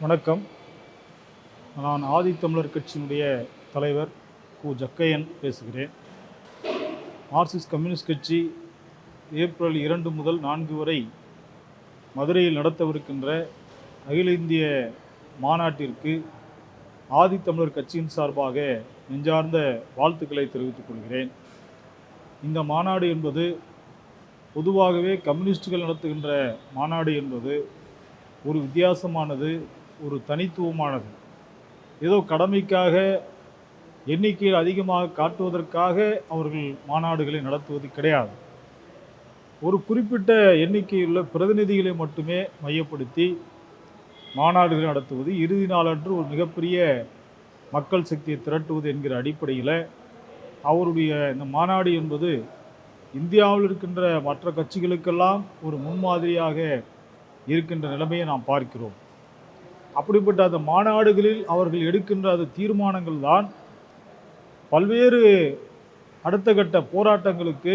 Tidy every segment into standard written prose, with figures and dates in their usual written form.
வணக்கம். நான் ஆதித்தமிழர் கட்சியினுடைய தலைவர் ஜக்கையன் பேசுகிறேன். மார்க்சிஸ்ட் கம்யூனிஸ்ட் கட்சி ஏப்ரல் 2 முதல் 4 வரை மதுரையில் நடத்தவிருக்கின்ற அகில இந்திய மாநாட்டிற்கு ஆதித்தமிழர் கட்சியின் சார்பாக நெஞ்சார்ந்த வாழ்த்துக்களை தெரிவித்துக் கொள்கிறேன். இந்த மாநாடு என்பது பொதுவாகவே கம்யூனிஸ்டுகள் நடத்துகின்ற மாநாடு என்பது ஒரு வித்தியாசமானது, ஒரு தனித்துவமானது. ஏதோ கடமைக்காக எண்ணிக்கையில் அதிகமாக காட்டுவதற்காக அவர்கள் மாநாடுகளை நடத்துவது கிடையாது. ஒரு குறிப்பிட்ட எண்ணிக்கையுள்ள பிரதிநிதிகளை மட்டுமே மையப்படுத்தி மாநாடுகளை நடத்துவது, இறுதி நாளன்று ஒரு மிகப்பெரிய மக்கள் சக்தியை திரட்டுவது என்கிற அடிப்படையில் அவருடைய இந்த மாநாடு என்பது இந்தியாவில் இருக்கின்ற மற்ற கட்சிகளுக்கெல்லாம் ஒரு முன்மாதிரியாக இருக்கின்ற நிலைமையை நாம் பார்க்கிறோம். அப்படிப்பட்ட அந்த மாநாடுகளில் அவர்கள் எடுக்கின்ற அந்த தீர்மானங்கள் தான் பல்வேறு அடுத்த கட்ட போராட்டங்களுக்கு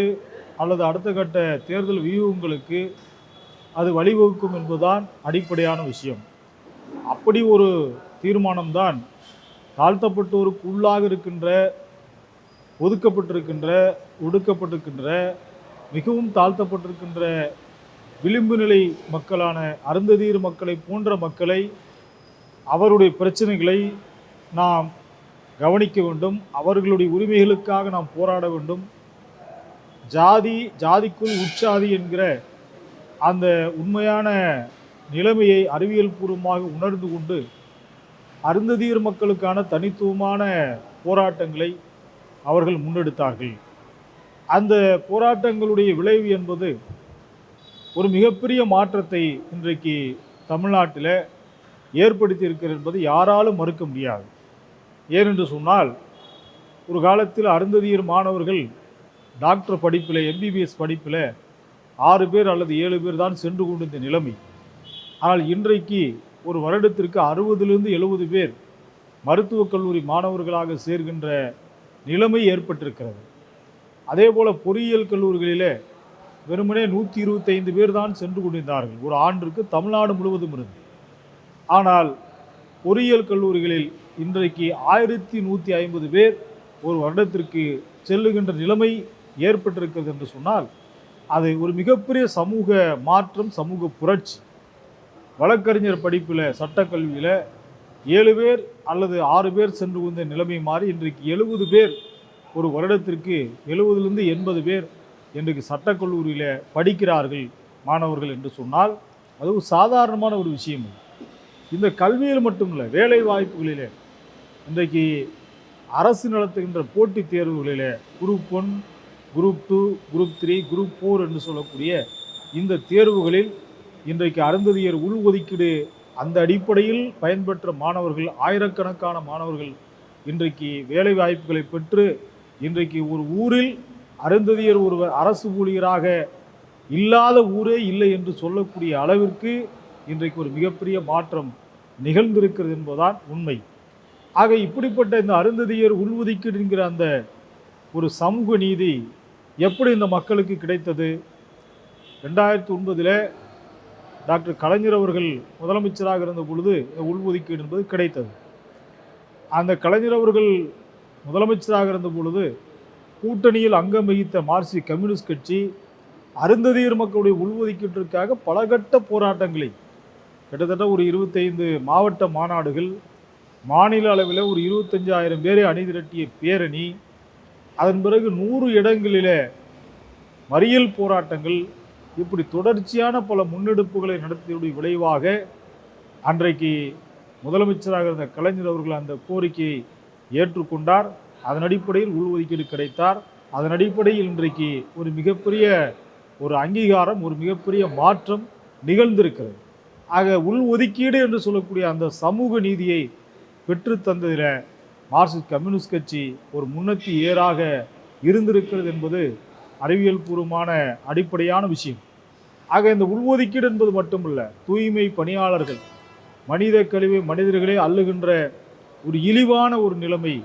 அல்லது அடுத்த கட்ட தேர்தல் வியூகங்களுக்கு அது வழிவகுக்கும் என்பதுதான் அடிப்படையான விஷயம். அப்படி ஒரு தீர்மானம்தான் தாழ்த்தப்பட்டோருக்கு உள்ளாக இருக்கின்ற, ஒதுக்கப்பட்டிருக்கின்ற, ஒடுக்கப்பட்டிருக்கின்ற, மிகவும் தாழ்த்தப்பட்டிருக்கின்ற விளிம்பு நிலை மக்களான அருந்ததீர் மக்களை போன்ற மக்களை, அவருடைய பிரச்சனைகளை நாம் கவனிக்க வேண்டும். அவர்களுடைய உரிமைகளுக்காக நாம் போராட வேண்டும். ஜாதிக்குள் உட்சாதி என்கிற அந்த உண்மையான நிலைமையை அறிவியல் பூர்வமாக உணர்ந்து கொண்டு அருந்ததீர் மக்களுக்கான தனித்துவமான போராட்டங்களை அவர்கள் முன்னெடுத்தார்கள். அந்த போராட்டங்களுடைய விளைவு என்பது ஒரு மிகப்பெரிய மாற்றத்தை இன்றைக்கு தமிழ்நாட்டில் ஏற்படுத்தி இருக்கிறது என்பது யாராலும் மறுக்க முடியாது. ஏனென்று சொன்னால், ஒரு காலத்தில் அருந்ததியர் மாணவர்கள் டாக்டர் படிப்பில், எம்பிபிஎஸ் படிப்பில் 6 பேர் அல்லது 7 பேர் தான் சென்று கொண்டிருந்த நிலைமை. ஆனால் இன்றைக்கு ஒரு வருடத்திற்கு 60லிருந்து 70 பேர் மருத்துவக் கல்லூரி மாணவர்களாக சேர்கின்ற நிலைமை ஏற்பட்டிருக்கிறது. அதே போல் பொறியியல் கல்லூரிகளிலே வெறுமனே 125 பேர் தான் சென்று கொண்டிருந்தார்கள் ஒரு ஆண்டிற்கு, தமிழ்நாடு முழுவதும் இருந்து. ஆனால் பொறியியல் கல்லூரிகளில் இன்றைக்கு 1150 பேர் ஒரு வருடத்திற்கு செல்லுகின்ற நிலைமை ஏற்பட்டிருக்கிறது என்று சொன்னால் அது ஒரு மிகப்பெரிய சமூக மாற்றம், சமூக புரட்சி. வழக்கறிஞர் படிப்பில், சட்டக்கல்வியில் 7 பேர் அல்லது 6 பேர் சென்று வந்த நிலைமை மாறி இன்றைக்கு 70 பேர் ஒரு வருடத்திற்கு, 70லிருந்து 80 பேர் இன்றைக்கு சட்டக்கல்லூரியில் படிக்கிறார்கள் மாணவர்கள் என்று சொன்னால் அது ஒரு சாதாரணமான ஒரு விஷயம். இந்த கல்வியில் மட்டும் இல்லை, வேலை வாய்ப்புகளிலே இன்றைக்கு அரசு நடத்துகின்ற போட்டித் தேர்வுகளிலே குரூப் 1, குரூப் 2, குரூப் 3, குரூப் 4 என்று சொல்லக்கூடிய இந்த தேர்வுகளில் இன்றைக்கு அருந்ததியர் உள்ஒதுக்கீடு அந்த அடிப்படையில் பயன்பெற்ற மாணவர்கள், ஆயிரக்கணக்கான மாணவர்கள் இன்றைக்கு வேலை வாய்ப்புகளை பெற்று இன்றைக்கு ஒரு ஊரில் அருந்ததியர் ஒருவர் அரசு ஊழியராக இல்லாத ஊரே இல்லை என்று சொல்லக்கூடிய அளவிற்கு இன்றைக்கு ஒரு மிகப்பெரிய மாற்றம் நிகழ்ந்திருக்கிறது என்பதுதான் உண்மை. ஆக இப்படிப்பட்ட இந்த அருந்ததியர் உள்ஒதுக்கீடு என்கிற அந்த ஒரு சமூக நீதி எப்படி இந்த மக்களுக்கு கிடைத்தது? 2009 டாக்டர் கலைஞர் அவர்கள் முதலமைச்சராக இருந்த பொழுது உள்ஒதுக்கீடு என்பது கிடைத்தது. அந்த கலைஞர் அவர்கள் முதலமைச்சராக இருந்த பொழுது கூட்டணியில் அங்கம் வகித்த மார்க்சிஸ்ட் கம்யூனிஸ்ட் கட்சி அருந்ததியர் மக்களுடைய உள்ஒதுக்கீட்டிற்காக பல கட்ட போராட்டங்களை, கிட்டத்தட்ட ஒரு 25 மாவட்ட மாநாடுகள், மாநில அளவில் ஒரு 25,000 பேரை அணிதிரட்டிய பேரணி, அதன் பிறகு 100 இடங்களில் மறியல் போராட்டங்கள், இப்படி தொடர்ச்சியான பல முன்னெடுப்புகளை நடத்தியதுடைய விளைவாக அன்றைக்கு முதலமைச்சராக இருந்த கலைஞர் அவர்கள் அந்த கோரிக்கையை ஏற்றுக்கொண்டார். அதன் அடிப்படையில் உள்ஒதுக்கீடு கிடைத்தார். அதன் அடிப்படையில் இன்றைக்கு ஒரு மிகப்பெரிய ஒரு அங்கீகாரம், ஒரு மிகப்பெரிய மாற்றம் நிகழ்ந்திருக்கிறது. ஆக உள்ஒதுக்கீடு என்று சொல்லக்கூடிய அந்த சமூக நீதியை பெற்று தந்ததில் மார்க்சிஸ்ட் கம்யூனிஸ்ட் கட்சி ஒரு முன்னத்தி ஏறாக இருந்திருக்கிறது என்பது அறிவியல் பூர்வமான அடிப்படையான விஷயம். ஆக இந்த உள்ஒதுக்கீடு என்பது மட்டுமல்ல, தூய்மை பணியாளர்கள், மனித கழிவை மனிதர்களே அள்ளுகின்ற ஒரு இழிவான ஒரு நிலைமை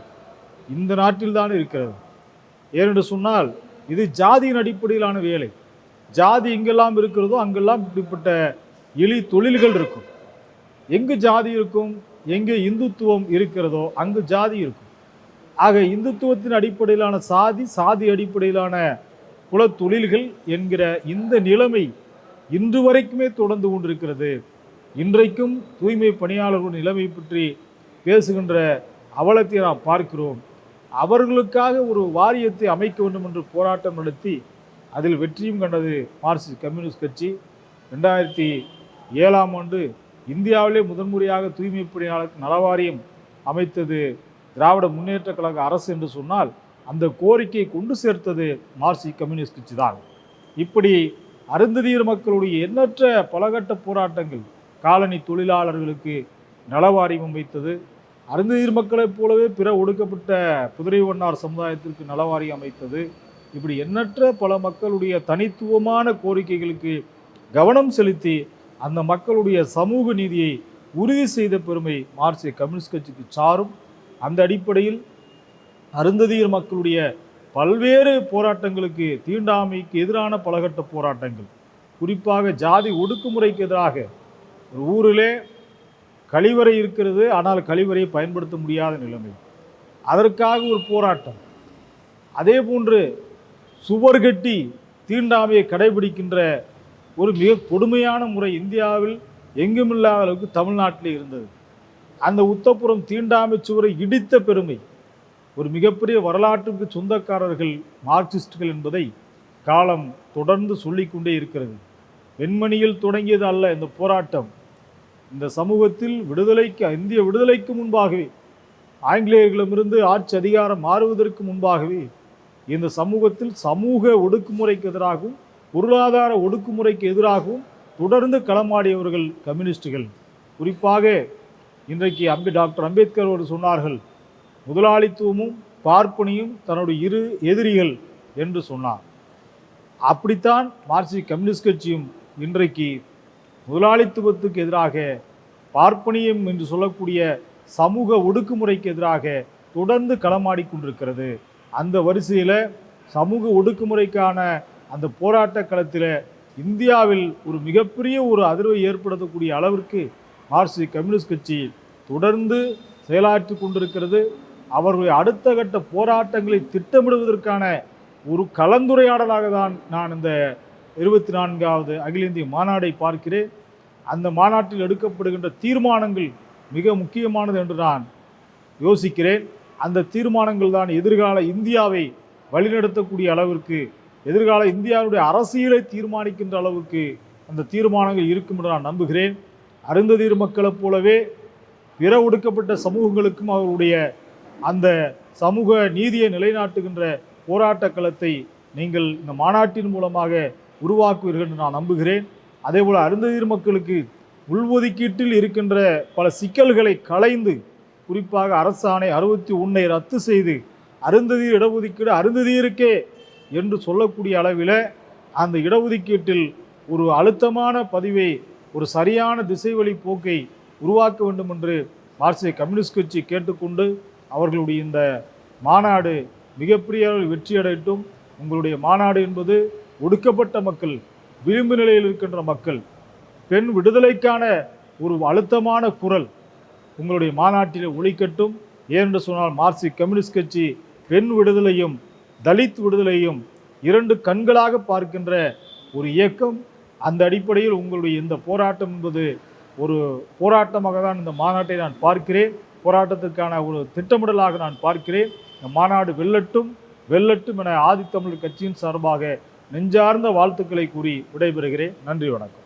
இந்த நாட்டில்தான் இருக்கிறது. ஏனென்று சொன்னால் இது ஜாதியின் அடிப்படையிலான வேலை. ஜாதி எங்கெல்லாம் இருக்கிறதோ அங்கெல்லாம் இப்படிப்பட்ட எளி தொழில்கள் இருக்கும். எங்கு ஜாதி இருக்கும், எங்கே இந்துத்துவம் இருக்கிறதோ அங்கு ஜாதி இருக்கும். ஆக இந்துத்துவத்தின் அடிப்படையிலான சாதி, சாதி அடிப்படையிலான குல தொழில்கள் என்கிற இந்த நிலைமை இன்று வரைக்குமே தொடர்ந்து கொண்டிருக்கிறது. இன்றைக்கும் தூய்மை பணியாளர்கள் நிலைமை பற்றி பேசுகின்ற அவலத்தை நாம் பார்க்கிறோம். அவர்களுக்காக ஒரு வாரியத்தை அமைக்க வேண்டும் என்று போராட்டம் நடத்தி அதில் வெற்றியும் கண்டது மார்க்சிஸ்ட் கம்யூனிஸ்ட் கட்சி. 2007ஆம் ஆண்டு இந்தியாவிலே முதன்முறையாக தூய்மை பணியாளர் நலவாரியம் அமைத்தது திராவிட முன்னேற்ற கழக அரசு என்று சொன்னால் அந்த கோரிக்கையை கொண்டு சேர்த்தது மார்க்சிஸ்ட் கம்யூனிஸ்ட் கட்சி தான். இப்படி அருந்ததியர் மக்களுடைய எண்ணற்ற பலகட்ட போராட்டங்கள், காலனி தொழிலாளர்களுக்கு நலவாரியம் அமைத்தது, அருந்ததியர் மக்களைப் போலவே பிற ஒடுக்கப்பட்ட குதிரை வண்ணார் சமுதாயத்திற்கு நலவாரியம் அமைத்தது, இப்படி எண்ணற்ற பல மக்களுடைய தனித்துவமான கோரிக்கைகளுக்கு கவனம் செலுத்தி அந்த மக்களுடைய சமூக நீதியை உறுதி செய்த பெருமை மார்க்சிஸ்ட் கம்யூனிஸ்ட் கட்சிக்கு சாரும். அந்த அடிப்படையில் அருந்ததியர் மக்களுடைய பல்வேறு போராட்டங்களுக்கு, தீண்டாமைக்கு எதிரான பலகட்ட போராட்டங்கள், குறிப்பாக ஜாதி ஒடுக்குமுறைக்கு எதிராக, ஒரு ஊரிலே கழிவறை இருக்கிறது, ஆனால் கழிவறையை பயன்படுத்த முடியாத நிலைமை, அதற்காக ஒரு போராட்டம். அதே போன்று சுவர் கட்டி தீண்டாமையை கடைபிடிக்கின்ற ஒரு மிக கொடுமையான முறை இந்தியாவில் எங்குமில்லாத அளவுக்கு தமிழ்நாட்டிலே இருந்தது. அந்த உத்தப்புறம் தீண்டாமை சுவரை இடித்த பெருமை ஒரு மிகப்பெரிய வரலாற்றுக்கு சொந்தக்காரர்கள் மார்க்சிஸ்டுகள் என்பதை காலம் தொடர்ந்து சொல்லிக்கொண்டே இருக்கிறது. வெண்மணியில் தொடங்கியது அல்ல இந்த போராட்டம். இந்த சமூகத்தில் இந்திய விடுதலைக்கு முன்பாகவே, ஆங்கிலேயர்களிடமிருந்து ஆட்சி அதிகாரம் மாறுவதற்கு முன்பாகவே இந்த சமூகத்தில் சமூக ஒடுக்குமுறைக்கு எதிராகவும் பொருளாதார ஒடுக்குமுறைக்கு எதிராகவும் தொடர்ந்து களமாடியவர்கள் கம்யூனிஸ்டுகள். குறிப்பாக இன்றைக்கு டாக்டர் அம்பேத்கர் அவர்கள் சொன்னார்கள், முதலாளித்துவமும் பார்ப்பனியும் தன்னுடைய இரு எதிரிகள் என்று சொன்னார். அப்படித்தான் மார்க்சிஸ்ட் கம்யூனிஸ்ட் கட்சியும் இன்றைக்கு முதலாளித்துவத்துக்கு எதிராக, பார்ப்பனியம் என்று சொல்லக்கூடிய சமூக ஒடுக்குமுறைக்கு எதிராக தொடர்ந்து களமாடி கொண்டிருக்கிறது. அந்த வரிசையில் சமூக ஒடுக்குமுறைக்கான அந்த போராட்ட களத்தில் இந்தியாவில் ஒரு மிகப்பெரிய ஒரு அதிர்வை ஏற்படுத்தக்கூடிய அளவிற்கு மார்க்சிஸ்ட் கம்யூனிஸ்ட் கட்சி தொடர்ந்து செயலாற்றி கொண்டிருக்கிறது. அவர்களுடைய அடுத்த கட்ட போராட்டங்களை திட்டமிடுவதற்கான ஒரு கலந்துரையாடலாக தான் நான் இந்த 24வது அகில இந்திய மாநாடை பார்க்கிறேன். அந்த மாநாட்டில் எடுக்கப்படுகின்ற தீர்மானங்கள் மிக முக்கியமானது என்று நான் யோசிக்கிறேன். அந்த தீர்மானங்கள் தான் எதிர்கால இந்தியாவை வழிநடத்தக்கூடிய அளவிற்கு, எதிர்கால இந்தியாவுடைய அரசியலை தீர்மானிக்கின்ற அளவுக்கு அந்த தீர்மானங்கள் இருக்கும் என்று நான் நம்புகிறேன். அருந்ததியர் மக்களைப் போலவே பிற ஒடுக்கப்பட்ட சமூகங்களுக்கும் அவர்களுடைய அந்த சமூக நீதியை நிலைநாட்டுகின்ற போராட்ட களத்தை நீங்கள் இந்த மாநாட்டின் மூலமாக உருவாக்குவீர்கள் என்று நான் நம்புகிறேன். அதேபோல் அருந்ததியர் மக்களுக்கு உள்ஒதுக்கீட்டில் இருக்கின்ற பல சிக்கல்களை களைந்து, குறிப்பாக அரசாணை 61 ரத்து செய்து அருந்ததியர் இடஒதுக்கீடு அருந்ததியருக்கே என்று சொல்லக்கூடிய அளவில் அந்த இடஒதுக்கீட்டில் ஒரு அழுத்தமான பதிவை, ஒரு சரியான திசைவழி போக்கை உருவாக்க வேண்டும் என்று மார்க்சிஸ்ட் கம்யூனிஸ்ட் கட்சி கேட்டுக்கொண்டு, அவர்களுடைய இந்த மாநாடு மிகப்பெரிய வெற்றியடையட்டும். உங்களுடைய மாநாடு என்பது ஒடுக்கப்பட்ட மக்கள், விளிம்பு நிலையில் இருக்கின்ற மக்கள், பெண் விடுதலைக்கான ஒரு அழுத்தமான குரல் உங்களுடைய மாநாட்டில் ஒலிக்கட்டும். ஏனென்று சொன்னால் மார்க்சிஸ்ட் கம்யூனிஸ்ட் கட்சி பெண் விடுதலையும் தலித் விடுதலையும் இரண்டு கண்களாக பார்க்கின்ற ஒரு இயக்கம். அந்த அடிப்படையில் உங்களுடைய இந்த போராட்டம் என்பது ஒரு போராட்டமாக தான் இந்த மாநாட்டை நான் பார்க்கிறேன். போராட்டத்திற்கான ஒரு திட்டமிடலாக நான் பார்க்கிறேன். இந்த மாநாடு வெல்லட்டும் வெல்லட்டும் என ஆதித்தமிழர் கட்சியின் சார்பாக நெஞ்சார்ந்த வாழ்த்துக்களை கூறி விடைபெறுகிறேன். நன்றி, வணக்கம்.